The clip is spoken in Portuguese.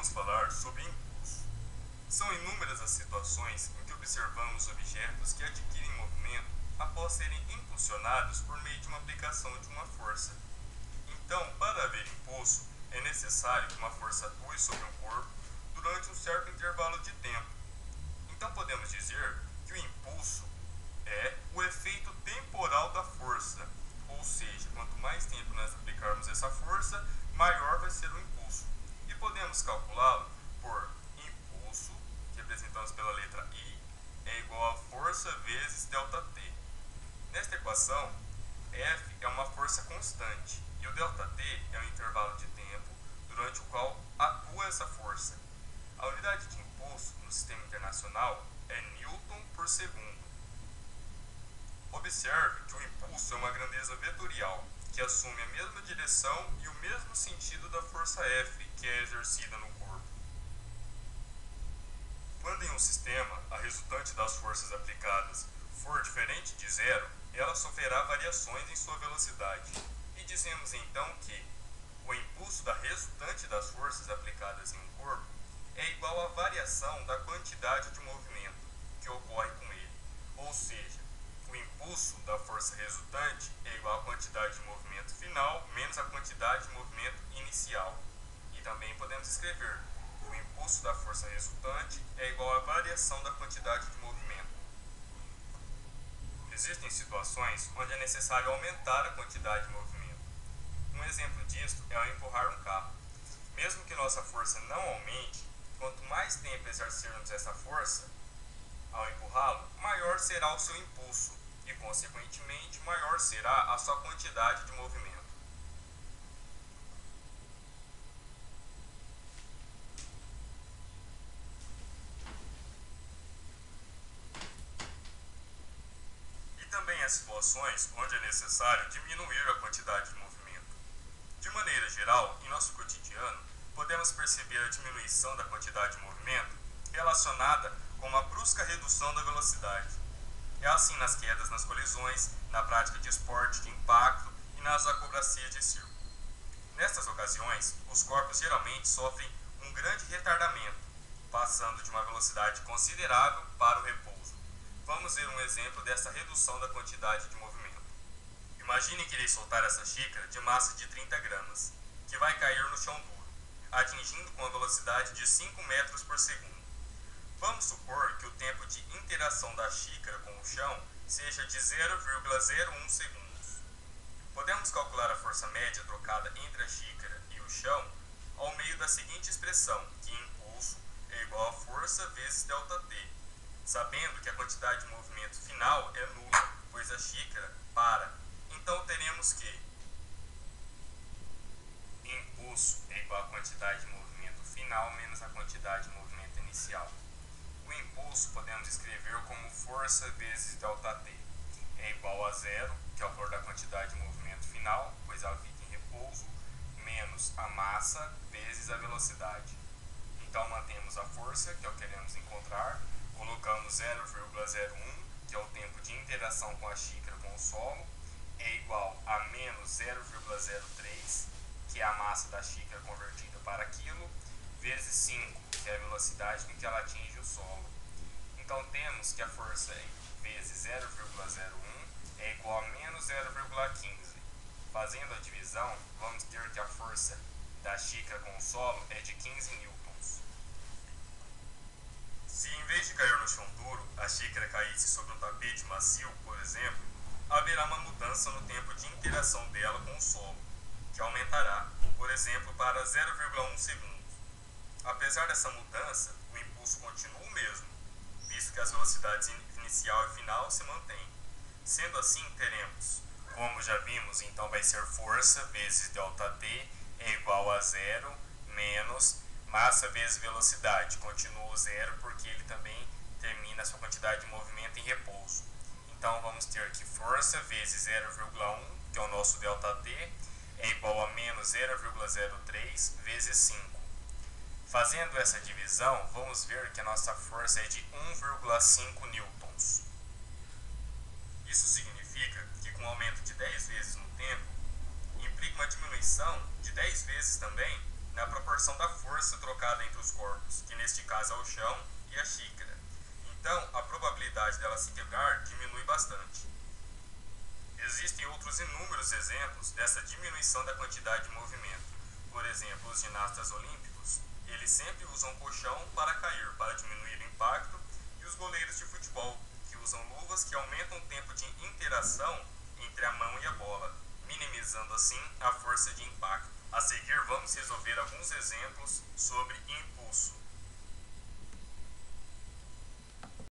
vamos falar sobre impulso. São inúmeras as situações em que observamos objetos que adquirem movimento após serem impulsionados por meio de uma aplicação de uma força. Então, para haver impulso, é necessário que uma força atue sobre um corpo durante um certo intervalo de tempo. Então, podemos dizer que o impulso é o efeito temporal da força, ou seja, quanto mais tempo nós aplicarmos essa força, maior vai ser o impulso. E podemos calculá-lo por impulso, que representamos pela letra I, é igual a força vezes ΔT. Nesta equação, F é uma força constante e o ΔT é o intervalo de tempo durante o qual atua essa força. A unidade de impulso no sistema internacional é Newton por segundo. Observe que o impulso é uma grandeza vetorial, que assume a mesma direção e o mesmo sentido da força F que é exercida no corpo. Quando em um sistema a resultante das forças aplicadas for diferente de zero, ela sofrerá variações em sua velocidade. E dizemos então que o impulso da resultante das forças aplicadas em um corpo é igual à variação da quantidade de movimento que ocorre com ele. Ou seja, o impulso da força resultante é igual à quantidade de movimento final menos a quantidade de movimento inicial. E também podemos escrever que o impulso da força resultante é igual à variação da quantidade de movimento. Existem situações onde é necessário aumentar a quantidade de movimento. Um exemplo disto é ao empurrar um carro. Mesmo que nossa força não aumente, quanto mais tempo exercermos essa força, ao empurrá-lo, maior será o seu impulso e, consequentemente, maior será a sua quantidade de movimento. E também há situações onde é necessário diminuir a quantidade de movimento. De maneira geral, em nosso cotidiano, podemos perceber a diminuição da quantidade de movimento relacionada com uma brusca redução da velocidade. É assim nas quedas, nas colisões, na prática de esporte de impacto e nas acrobacias de circo. Nestas ocasiões, os corpos geralmente sofrem um grande retardamento, passando de uma velocidade considerável para o repouso. Vamos ver um exemplo dessa redução da quantidade de movimento. Imagine que irei soltar essa xícara de massa de 30 gramas, que vai cair no chão duro, atingindo com a velocidade de 5 metros por segundo. Vamos supor que o tempo de interação da xícara com o chão seja de 0,01 segundos. Podemos calcular a força média trocada entre a xícara e o chão ao meio da seguinte expressão, que impulso é igual a força vezes ΔT, sabendo que a quantidade de movimento final é nula, pois a xícara para. Então teremos que impulso é igual à quantidade de movimento final menos a quantidade de movimento inicial. O impulso podemos escrever como força vezes ΔT. É igual a zero, que é o valor da quantidade de movimento final, pois ela fica em repouso, menos a massa vezes a velocidade. Então mantemos a força, que é o que queremos encontrar, colocamos 0,01, que é o tempo de interação com a xícara com o solo, é igual a menos 0,03, que é a massa da xícara convertida para quilo, vezes 5, que é a velocidade com que ela atinge o solo. Então temos que a força vezes 0,01 é igual a menos 0,15. Fazendo a divisão, vamos ter que a força da xícara com o solo é de 15 newtons. Se em vez de cair no chão duro, a xícara caísse sobre um tapete macio, por exemplo, haverá uma mudança no tempo de interação dela com o solo, que aumentará, por exemplo, para 0,1 segundos. Apesar dessa mudança, o impulso continua o mesmo, visto que as velocidades inicial e final se mantêm. Sendo assim, teremos, como já vimos, então vai ser força vezes ΔT é igual a zero menos massa vezes velocidade. Continua o zero porque ele também termina a sua quantidade de movimento em repouso. Então vamos ter que força vezes 0,1, que é o nosso ΔT, é igual a menos 0,03 vezes 5. Fazendo essa divisão, vamos ver que a nossa força é de 1,5 newtons. Isso significa que com um aumento de 10 vezes no tempo, implica uma diminuição de 10 vezes também na proporção da força trocada entre os corpos, que neste caso é o chão e a xícara. Então, a probabilidade dela se quebrar diminui bastante. Existem outros inúmeros exemplos dessa diminuição da quantidade de movimento. Por exemplo, os ginastas olímpicos, eles sempre usam colchão para cair, para diminuir o impacto, e os goleiros de futebol, que usam luvas que aumentam o tempo de interação entre a mão e a bola, minimizando assim a força de impacto. A seguir, vamos resolver alguns exemplos sobre impulso.